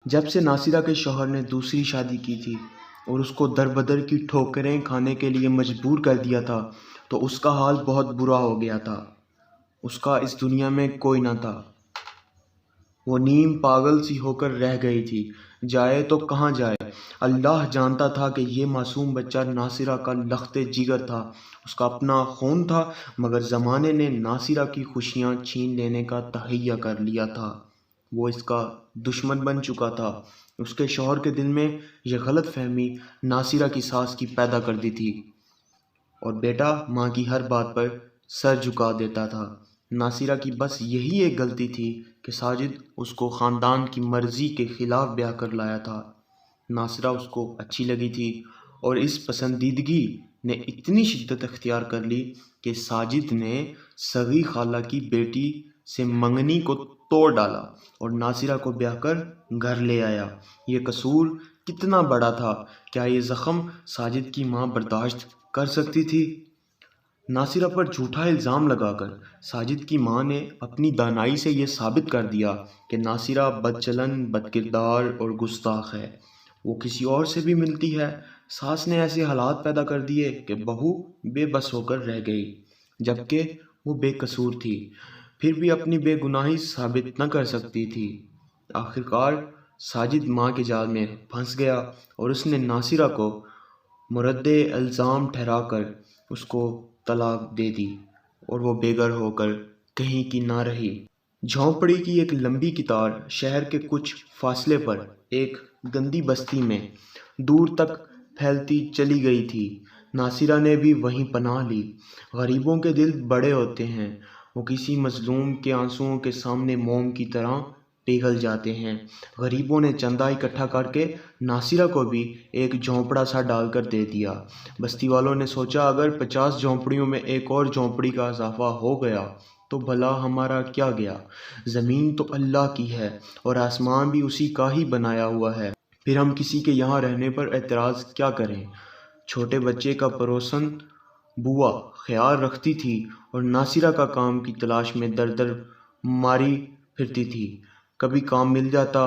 جب سے ناصرہ کے شوہر نے دوسری شادی کی تھی اور اس کو در بدر کی ٹھوکریں کھانے کے لیے مجبور کر دیا تھا تو اس کا حال بہت برا ہو گیا تھا۔ اس کا اس دنیا میں کوئی نہ تھا۔ وہ نیم پاگل سی ہو کر رہ گئی تھی۔ جائے تو کہاں جائے؟ اللہ جانتا تھا کہ یہ معصوم بچہ ناصرہ کا لخت جگر تھا، اس کا اپنا خون تھا، مگر زمانے نے ناصرہ کی خوشیاں چھین لینے کا تہیہ کر لیا تھا۔ وہ اس کا دشمن بن چکا تھا۔ اس کے شوہر کے دل میں یہ غلط فہمی ناصرہ کی ساس کی پیدا کر دی تھی، اور بیٹا ماں کی ہر بات پر سر جھکا دیتا تھا۔ ناصرہ کی بس یہی ایک غلطی تھی کہ ساجد اس کو خاندان کی مرضی کے خلاف بیاہ کر لایا تھا۔ ناصرہ اس کو اچھی لگی تھی، اور اس پسندیدگی نے اتنی شدت اختیار کر لی کہ ساجد نے سگی خالہ کی بیٹی سے منگنی کو توڑ ڈالا اور ناصرہ کو بیاہ کر گھر لے آیا۔ یہ قصور کتنا بڑا تھا! کیا یہ زخم ساجد کی ماں برداشت کر سکتی تھی؟ ناصرہ پر جھوٹا الزام لگا کر ساجد کی ماں نے اپنی دانائی سے یہ ثابت کر دیا کہ ناصرہ بد چلن، بد کردار اور گستاخ ہے۔ وہ کسی اور سے بھی ملتی ہے۔ ساس نے ایسے حالات پیدا کر دیے کہ بہو بے بس ہو کر رہ گئی، جبکہ وہ بے قصور تھی، پھر بھی اپنی بے گناہی ثابت نہ کر سکتی تھی۔ آخرکار ساجد ماں کے جال میں پھنس گیا، اور اس نے ناصرہ کو مرد الزام ٹھہرا کر اس کو طلاق دے دی، اور وہ بے گھر ہو کر کہیں کی نہ رہی۔ جھونپڑی کی ایک لمبی قطار شہر کے کچھ فاصلے پر ایک گندی بستی میں دور تک پھیلتی چلی گئی تھی۔ ناصرہ نے بھی وہیں پناہ لی۔ غریبوں کے دل بڑے ہوتے ہیں، وہ کسی مظلوم کے آنسوؤں کے سامنے موم کی طرح پگھل جاتے ہیں۔ غریبوں نے چندہ اکٹھا کر کے ناصرہ کو بھی ایک جھونپڑا سا ڈال کر دے دیا۔ بستی والوں نے سوچا اگر 50 جھونپڑیوں میں ایک اور جھونپڑی کا اضافہ ہو گیا تو بھلا ہمارا کیا گیا؟ زمین تو اللہ کی ہے اور آسمان بھی اسی کا ہی بنایا ہوا ہے، پھر ہم کسی کے یہاں رہنے پر اعتراض کیا کریں؟ چھوٹے بچے کا پڑوسن بوا خیال رکھتی تھی اور ناصرہ کا کام کی تلاش میں در در ماری پھرتی تھی۔ کبھی کام مل جاتا،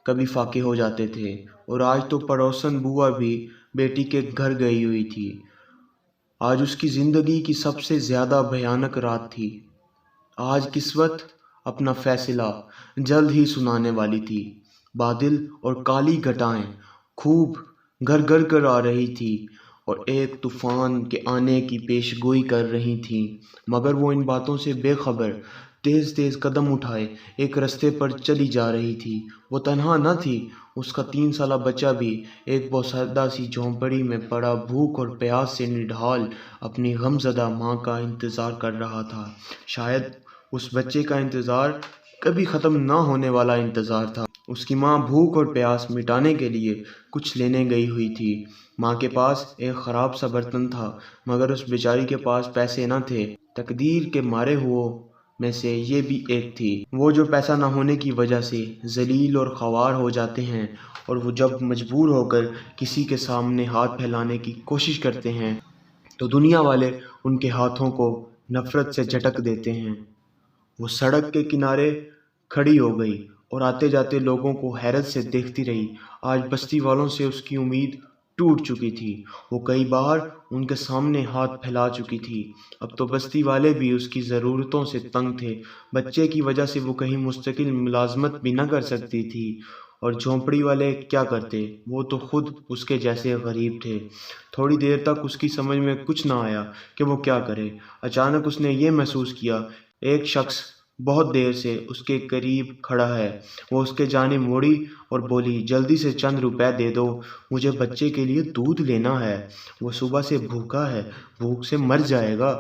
کبھی فاقے ہو جاتے تھے، اور آج تو پڑوسن بوا بھی بیٹی کے گھر گئی ہوئی تھی۔ آج اس کی زندگی کی سب سے زیادہ بھیانک رات تھی۔ آج قسمت اپنا فیصلہ جلد ہی سنانے والی تھی۔ بادل اور کالی گھٹائیں خوب گھر گھر کر آ رہی تھی اور ایک طوفان کے آنے کی پیش گوئی کر رہی تھیں، مگر وہ ان باتوں سے بے خبر تیز تیز قدم اٹھائے ایک رستے پر چلی جا رہی تھی۔ وہ تنہا نہ تھی، اس کا 3 سالہ بچہ بھی ایک بوسیدہ سی جھونپڑی میں پڑا بھوک اور پیاس سے نڈھال اپنی غم زدہ ماں کا انتظار کر رہا تھا۔ شاید اس بچے کا انتظار کبھی ختم نہ ہونے والا انتظار تھا۔ اس کی ماں بھوک اور پیاس مٹانے کے لیے کچھ لینے گئی ہوئی تھی۔ ماں کے پاس ایک خراب سا برتن تھا، مگر اس بیچاری کے پاس پیسے نہ تھے۔ تقدیر کے مارے ہوئوں میں سے یہ بھی ایک تھی۔ وہ جو پیسہ نہ ہونے کی وجہ سے ذلیل اور خوار ہو جاتے ہیں، اور وہ جب مجبور ہو کر کسی کے سامنے ہاتھ پھیلانے کی کوشش کرتے ہیں تو دنیا والے ان کے ہاتھوں کو نفرت سے جھٹک دیتے ہیں۔ وہ سڑک کے کنارے کھڑی ہو گئی اور آتے جاتے لوگوں کو حیرت سے دیکھتی رہی۔ آج بستی والوں سے اس کی امید ٹوٹ چکی تھی۔ وہ کئی بار ان کے سامنے ہاتھ پھیلا چکی تھی۔ اب تو بستی والے بھی اس کی ضرورتوں سے تنگ تھے۔ بچے کی وجہ سے وہ کہیں مستقل ملازمت بھی نہ کر سکتی تھی، اور جھونپڑی والے کیا کرتے؟ وہ تو خود اس کے جیسے غریب تھے۔ تھوڑی دیر تک اس کی سمجھ میں کچھ نہ آیا کہ وہ کیا کرے۔ اچانک اس نے یہ محسوس کیا ایک شخص بہت دیر سے اس کے قریب کھڑا ہے۔ وہ اس کے جانب مڑی اور بولی، جلدی سے چند روپے دے دو، مجھے بچے کے لیے دودھ لینا ہے، وہ صبح سے بھوکا ہے، بھوک سے مر جائے گا۔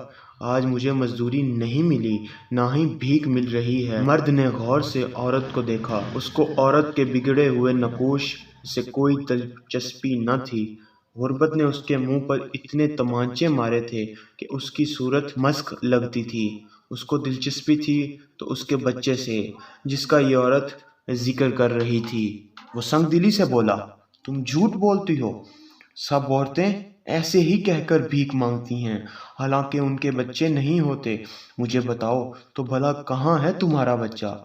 آج مجھے مزدوری نہیں ملی، نہ ہی بھیک مل رہی ہے۔ مرد نے غور سے عورت کو دیکھا۔ اس کو عورت کے بگڑے ہوئے نقوش سے کوئی دلچسپی نہ تھی۔ غربت نے اس کے منہ پر اتنے تمانچے مارے تھے کہ اس کی صورت مسخ لگتی تھی۔ اس کو دلچسپی تھی تو اس کے بچے سے، جس کا یہ عورت ذکر کر رہی تھی۔ وہ سنگ دلی سے بولا، تم جھوٹ بولتی ہو، سب عورتیں ایسے ہی کہہ کر بھیک مانگتی ہیں، حالانکہ ان کے بچے نہیں ہوتے۔ مجھے بتاؤ تو بھلا کہاں ہے تمہارا بچہ؟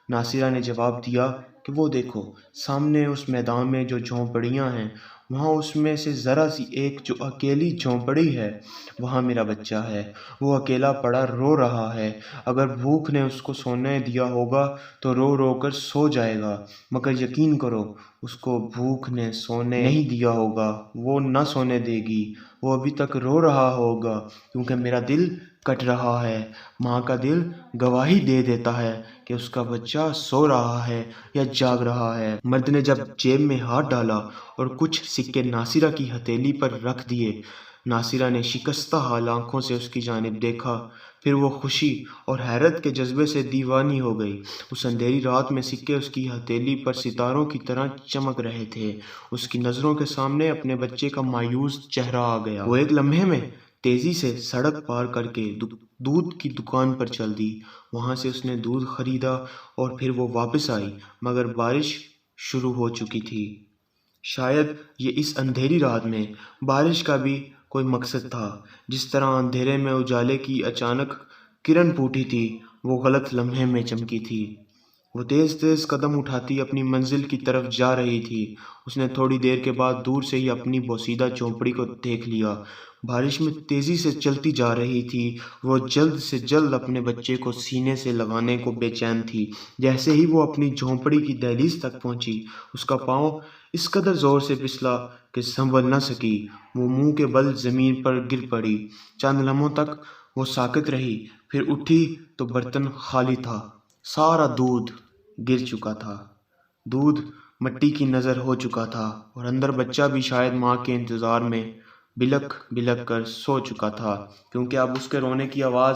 ناصرہ نے جواب دیا کہ وہ دیکھو سامنے اس میدان میں جو جھونپڑیاں ہیں، وہاں اس میں سے ذرا سی ایک جو اکیلی جھونپڑی ہے، وہاں میرا بچہ ہے۔ وہ اکیلا پڑا رو رہا ہے۔ اگر بھوک نے اس کو سونے دیا ہوگا تو رو رو کر سو جائے گا، مگر یقین کرو اس کو بھوک نے سونے نہیں دیا ہوگا، وہ نہ سونے دے گی، وہ ابھی تک رو رہا ہوگا، کیونکہ میرا دل کٹ رہا ہے۔ ماں کا دل گواہی دے دیتا ہے کہ اس کا بچہ سو رہا ہے یا جاگ رہا ہے۔ مرد نے جب جیب میں ہاتھ ڈالا اور کچھ سکے ناصرہ کی ہتھیلی پر رکھ دیے، ناصرہ نے شکستہ حال آنکھوں سے اس کی جانب دیکھا، پھر وہ خوشی اور حیرت کے جذبے سے دیوانی ہو گئی۔ اس اندھیری رات میں سکے اس کی ہتھیلی پر ستاروں کی طرح چمک رہے تھے۔ اس کی نظروں کے سامنے اپنے بچے کا مایوس چہرہ آ گیا۔ وہ ایک لمحے میں تیزی سے سڑک پار کر کے دودھ کی دکان پر چل دی۔ وہاں سے اس نے دودھ خریدا اور پھر وہ واپس آئی، مگر بارش شروع ہو چکی تھی۔ شاید یہ اس اندھیری رات میں بارش کا بھی کوئی مقصد تھا۔ جس طرح اندھیرے میں اجالے کی اچانک کرن پھوٹی تھی، وہ غلط لمحے میں چمکی تھی۔ وہ تیز تیز قدم اٹھاتی اپنی منزل کی طرف جا رہی تھی۔ اس نے تھوڑی دیر کے بعد دور سے ہی اپنی بوسیدہ جھونپڑی کو دیکھ لیا۔ بارش میں تیزی سے چلتی جا رہی تھی۔ وہ جلد سے جلد اپنے بچے کو سینے سے لگانے کو بے چین تھی۔ جیسے ہی وہ اپنی جھونپڑی کی دہلیز تک پہنچی، اس کا پاؤں اس قدر زور سے پھسلا کہ سنبھل نہ سکی۔ وہ منہ کے بل زمین پر گر پڑی۔ چند لمحوں تک وہ ساکت رہی، پھر اٹھی تو برتن خالی تھا۔ سارا دودھ گر چکا تھا۔ دودھ مٹی کی نظر ہو چکا تھا اور اندر بچہ بھی شاید ماں کے انتظار میں بلک بلک کر سو چکا تھا، کیونکہ اب اس کے رونے کی آواز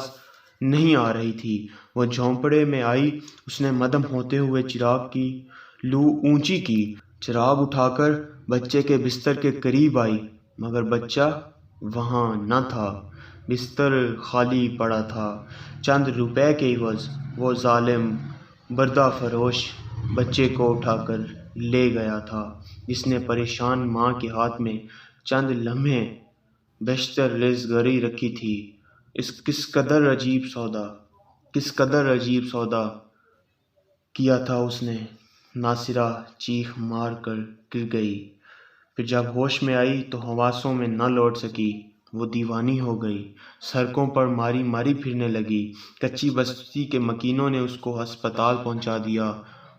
نہیں آ رہی تھی۔ وہ جھونپڑے میں آئی۔ اس نے مدھم ہوتے ہوئے چراغ کی لو اونچی کی، چراغ اٹھا کر بچے کے بستر کے قریب آئی، مگر بچہ وہاں نہ تھا۔ بستر خالی پڑا تھا۔ چند روپے کے عوض وہ ظالم بردہ فروش بچے کو اٹھا کر لے گیا تھا، جس نے پریشان ماں کے ہاتھ میں چند لمحے بیشتر رزگاری رکھی تھی۔ کس قدر عجیب سودا کیا تھا اس نے۔ ناصرہ چیخ مار کر گر گئی۔ پھر جب ہوش میں آئی تو حواسوں میں نہ لوٹ سکی۔ وہ دیوانی ہو گئی، سڑکوں پر ماری ماری پھرنے لگی۔ کچی بستی کے مکینوں نے اس کو ہسپتال پہنچا دیا۔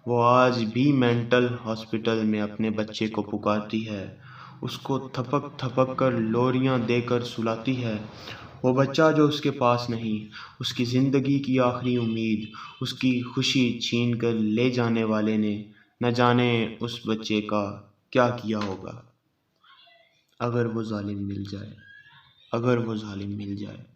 وہ آج بھی مینٹل ہاسپٹل میں اپنے بچے کو پکارتی ہے، اس کو تھپک تھپک کر لوریاں دے کر سلاتی ہے۔ وہ بچہ جو اس کے پاس نہیں، اس کی زندگی کی آخری امید، اس کی خوشی چھین کر لے جانے والے نے نہ جانے اس بچے کا کیا کیا ہوگا۔ اگر وہ ظالم مل جائے۔